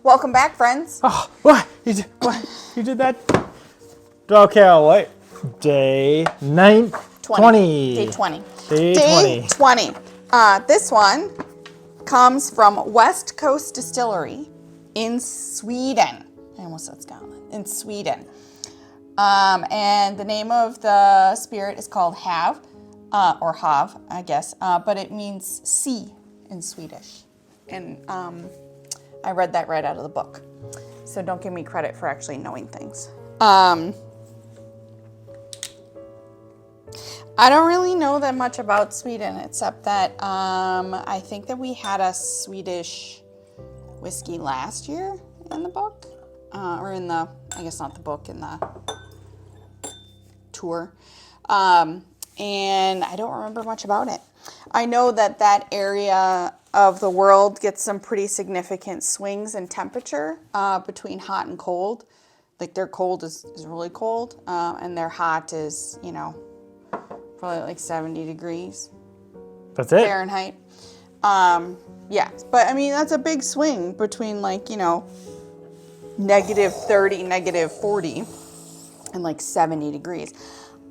Welcome back, friends. Oh, what? You did that? Okay, I'll wait. Day 20. Day 20. Day 20. This one comes from West Coast Distillery in Sweden. I almost said Scotland. In Sweden. And the name of the spirit is called Hav, or Hav, I guess, but it means sea in Swedish. And I read that right out of the book. So don't give me credit for actually knowing things. I don't really know that much about Sweden, except that I think that we had a Swedish whiskey last year in the book, or in the, I guess not the book, in the tour. And I don't remember much about it. I know that that area of the world gets some pretty significant swings in temperature between hot and cold. Like their cold is really cold, and their hot is, you know, probably like 70 degrees. That's it? Fahrenheit. Yeah, but I mean, that's a big swing between like, you know, -30, -40, and like 70 degrees.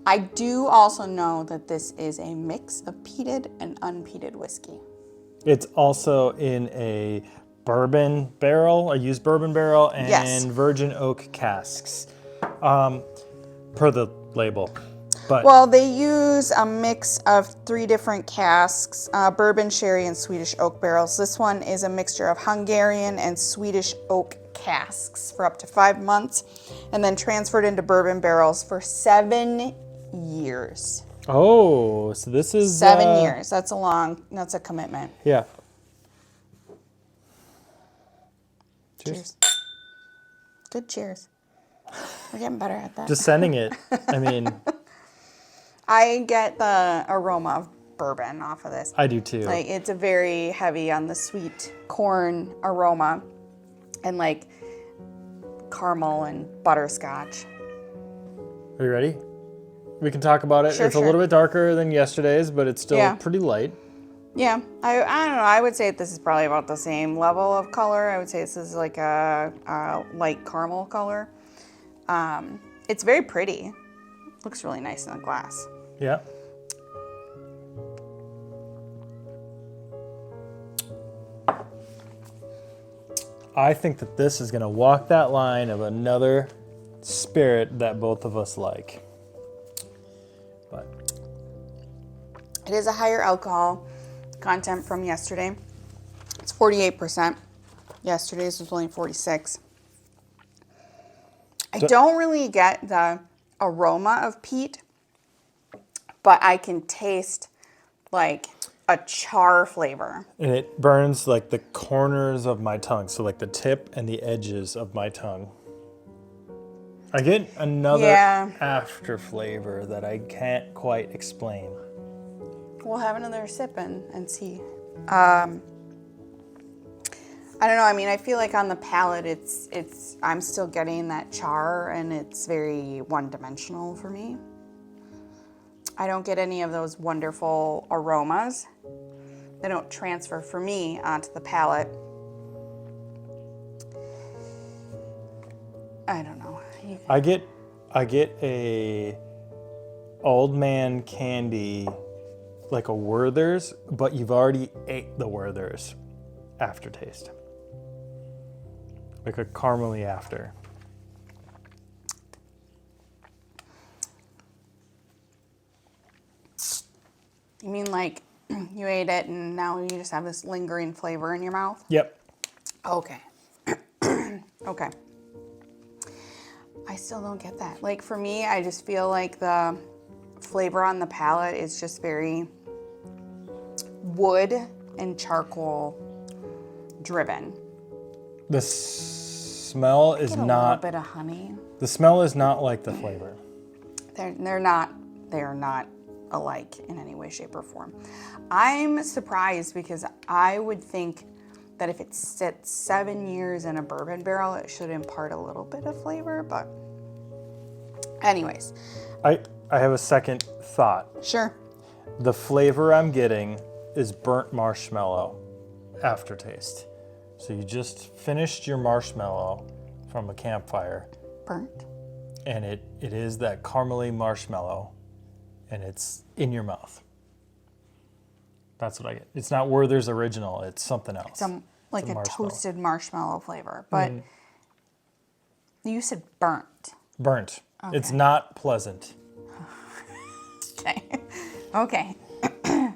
I do also know that this is a mix of peated and unpeated whiskey. It's also in a bourbon barrel, a used bourbon barrel, and Yes. virgin oak casks, per the label. But Well, they use a mix of 3 different casks, bourbon, sherry, and Swedish oak barrels. This one is a mixture of Hungarian and Swedish oak casks for up to 5 months, and then transferred into bourbon barrels for 7 years. oh, so this is 7 years. That's a commitment. Yeah. Cheers. Good cheers. We're getting better at that. Just sending it. I mean, I get the aroma of bourbon off of this. I do too. Like, it's a very heavy on the sweet corn aroma and like caramel and butterscotch. Are you ready? We can talk about it. Sure, It's sure. a little bit darker than yesterday's, but it's still Yeah. pretty light. Yeah, I don't know. I would say this is probably about the same level of color. I would say this is like a light caramel color. It's very pretty. Looks really nice in the glass. Yeah. I think that this is going to walk that line of another spirit that both of us like. But It is a higher alcohol content from yesterday. It's 48%. Yesterday's was only 46. I don't really get the aroma of peat, but I can taste like a char flavor. and it burns like the corners of my tongue, so like the tip and the edges of my tongue. I get another after flavor that I can't quite explain. We'll have another sip and see. I don't know. I mean, I feel like on the palate, I'm still getting that char, and it's very one-dimensional for me. I don't get any of those wonderful aromas. They don't transfer for me onto the palate. I don't know. I get a old man candy, like a Werther's, but you've already ate the Werther's aftertaste. Like a caramely after. You mean like you ate it and now you just have this lingering flavor in your mouth? Yep. Okay. Okay. I still don't get that. Like for me, I just feel like the flavor on the palate is just very wood and charcoal driven. The smell is Get a not. little bit of honey. The smell is not like the flavor. They're not alike in any way, shape, or form. I'm surprised because I would think that if it sits 7 years in a bourbon barrel, it should impart a little bit of flavor, but anyways. I have a second thought. Sure. The flavor I'm getting is burnt marshmallow aftertaste. So you just finished your marshmallow from a campfire. Burnt. And it is that caramely marshmallow, and it's in your mouth. That's what I get. It's not Werther's Original. It's something else. It's like a toasted marshmallow flavor. But you said burnt. Burnt. Okay. It's not pleasant. Okay. Okay. I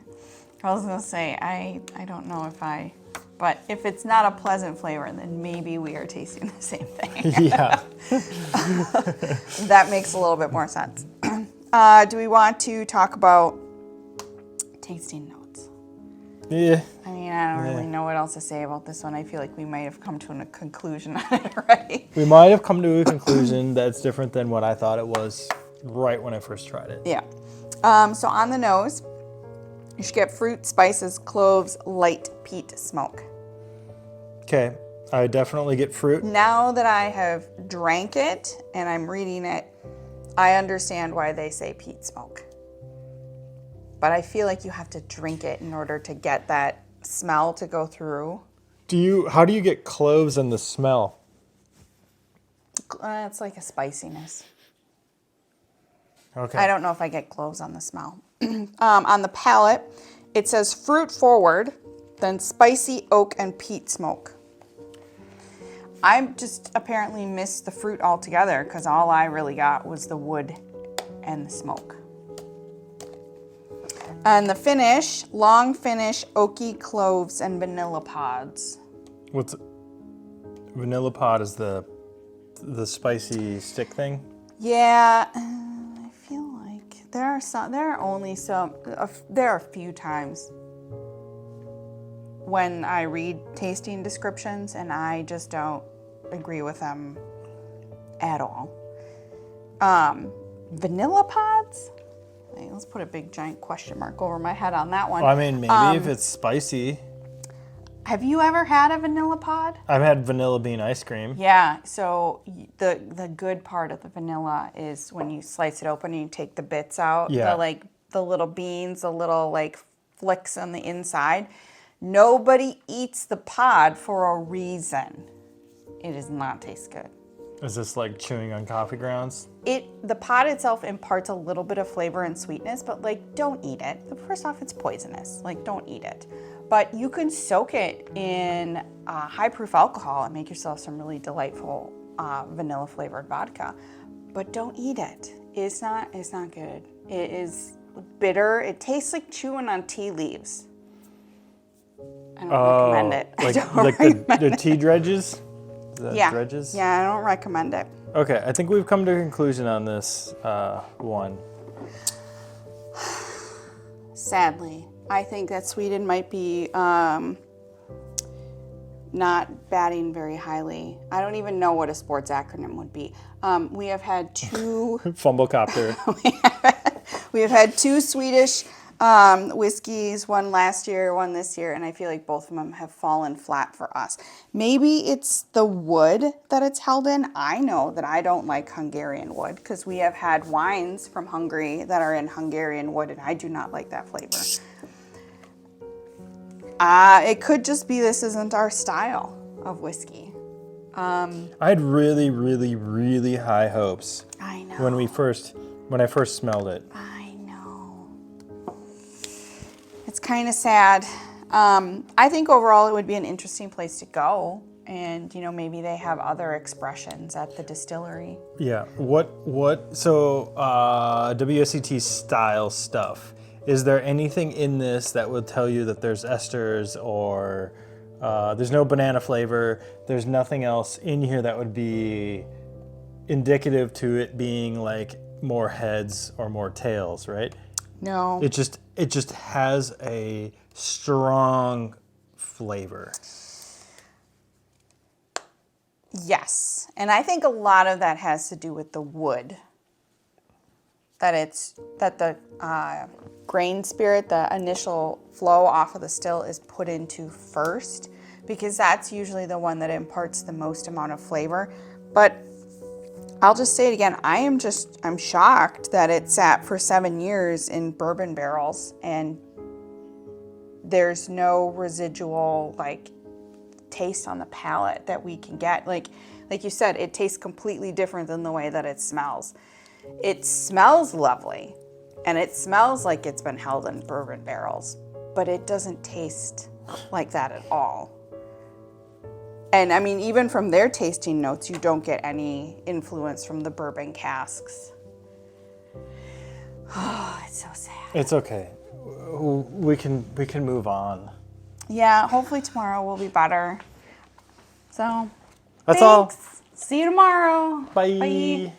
was going to say, I don't know but if it's not a pleasant flavor, then maybe we are tasting the same thing. Yeah. That makes a little bit more sense. Do we want to talk about tasting notes? Yeah. I mean, I don't really know what else to say about this one. I feel like we might have come to a conclusion on it already. We might have come to a conclusion that's different than what I thought it was right when I first tried it. Yeah. So on the nose, you should get fruit, spices, cloves, light peat smoke. Okay. I definitely get fruit. Now that I have drank it and I'm reading it, I understand why they say peat smoke. But I feel like you have to drink it in order to get that smell to go through. How do you get cloves in the smell? It's like a spiciness. Okay. I don't know if I get cloves on the smell. On the palate, it says fruit forward, then spicy oak and peat smoke. I just apparently missed the fruit altogether because all I really got was the wood and the smoke. And the finish, long finish, oaky cloves and vanilla pods. Vanilla pod is the spicy stick thing? Yeah, I feel like there are a few times when I read tasting descriptions and I just don't agree with them at all. Vanilla pods? Let's put a big giant question mark over my head on that one. Well, I mean, maybe if it's spicy. Have you ever had a vanilla pod? I've had vanilla bean ice cream. Yeah, so the good part of the vanilla is when you slice it open and you take the bits out, Yeah. the little beans, the little flicks on the inside. Nobody eats the pod for a reason. It does not taste good. Is this like chewing on coffee grounds? The pod itself imparts a little bit of flavor and sweetness, but don't eat it. First off, it's poisonous. Don't eat it. But you can soak it in high proof alcohol and make yourself some really delightful vanilla flavored vodka. But don't eat it. It's not good. It is bitter. It tastes like chewing on tea leaves. I don't recommend it. The tea dredges? Yeah. Dredges? Yeah, I don't recommend it. Okay, I think we've come to a conclusion on this one. Sadly, I think that Sweden might be not batting very highly. I don't even know what a sports acronym would be. We have had two... Fumblecopter. We have had two Swedish whiskeys, one last year, one this year, and I feel like both of them have fallen flat for us. Maybe it's the wood that it's held in. I know that I don't like Hungarian wood because we have had wines from Hungary that are in Hungarian wood, and I do not like that flavor. It could just be this isn't our style of whiskey. I had really, really, really high hopes. I know. When I first smelled it. I know. It's kind of sad. I think overall it would be an interesting place to go. And, maybe they have other expressions at the distillery. Yeah. So WSET style stuff. Is there anything in this that would tell you that there's esters or there's no banana flavor? There's nothing else in here that would be indicative to it being like more heads or more tails, right? No. It just has a strong flavor. Yes. And I think a lot of that has to do with the wood. That the grain spirit, the initial flow off of the still is put into first, because that's usually the one that imparts the most amount of flavor. But I'll just say it again, I'm shocked that it sat for 7 years in bourbon barrels and there's no residual taste on the palate that we can get. Like you said, it tastes completely different than the way that it smells. It smells lovely, and it smells like it's been held in bourbon barrels, but it doesn't taste like that at all. And I mean, even from their tasting notes, you don't get any influence from the bourbon casks. Oh, it's so sad. It's okay. We can move on. Yeah, hopefully tomorrow will be better. So, That's thanks. all. See you tomorrow. Bye. Bye.